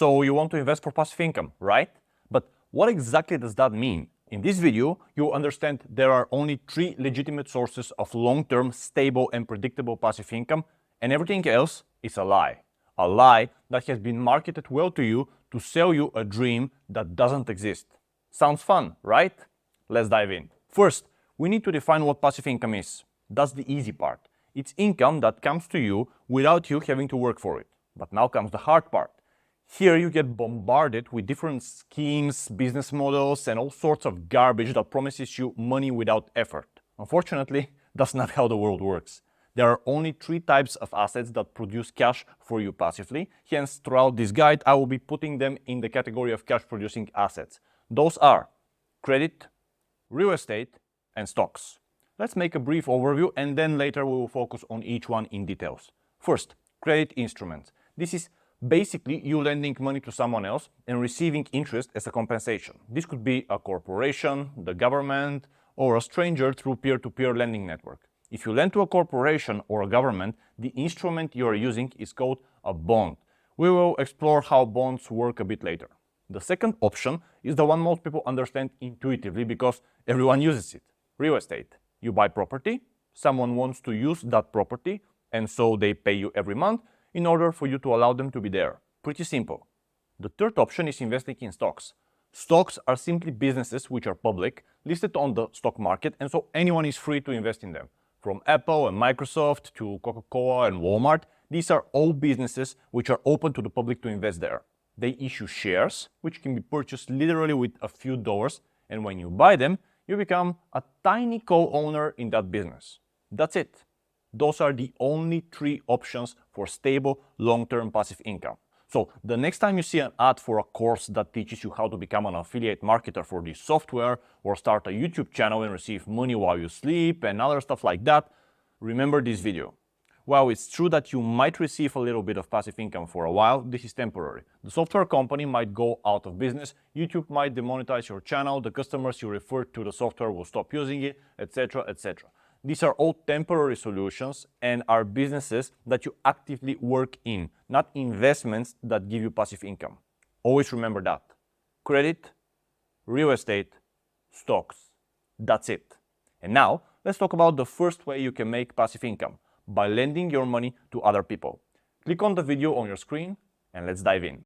So you want to invest for passive income, right? But what exactly does that mean? In this video, you'll understand there are only 3 legitimate sources of long-term, stable and predictable passive income, and everything else is a lie. A lie that has been marketed well to you to sell you a dream that doesn't exist. Sounds fun, right? Let's dive in. First, we need to define what passive income is. That's the easy part. It's income that comes to you without you having to work for it. But now comes the hard part. Here you get bombarded with different schemes, business models, and all sorts of garbage that promises you money without effort. Unfortunately, that's not how the world works. There are only 3 types of assets that produce cash for you passively. Hence, throughout this guide, I will be putting them in the category of cash-producing assets. Those are credit, real estate, and stocks. Let's make a brief overview and then later we will focus on each one in details. First, credit instruments. This is basically you lending money to someone else and receiving interest as a compensation. This could be a corporation, the government, or a stranger through peer-to-peer lending network. If you lend to a corporation or a government, the instrument you are using is called a bond. We will explore how bonds work a bit later. The second option is the one most people understand intuitively because everyone uses it. Real estate. You buy property, someone wants to use that property, and so they pay you every month in order for you to allow them to be there. Pretty simple. The third option is investing in stocks. Stocks are simply businesses which are public, listed on the stock market, and so anyone is free to invest in them. From Apple and Microsoft to Coca-Cola and Walmart, these are all businesses which are open to the public to invest there. They issue shares, which can be purchased literally with a few dollars, and when you buy them, you become a tiny co-owner in that business. That's it. Those are the only 3 options for stable, long-term passive income. So the next time you see an ad for a course that teaches you how to become an affiliate marketer for this software, or start a YouTube channel and receive money while you sleep and other stuff like that, remember this video. While it's true that you might receive a little bit of passive income for a while, this is temporary. The software company might go out of business, YouTube might demonetize your channel, the customers you referred to the software will stop using it, etc., etc. These are all temporary solutions and are businesses that you actively work in, not investments that give you passive income. Always remember that. Credit, real estate, stocks. That's it. And now, let's talk about the first way you can make passive income, by lending your money to other people. Click on the video on your screen and let's dive in.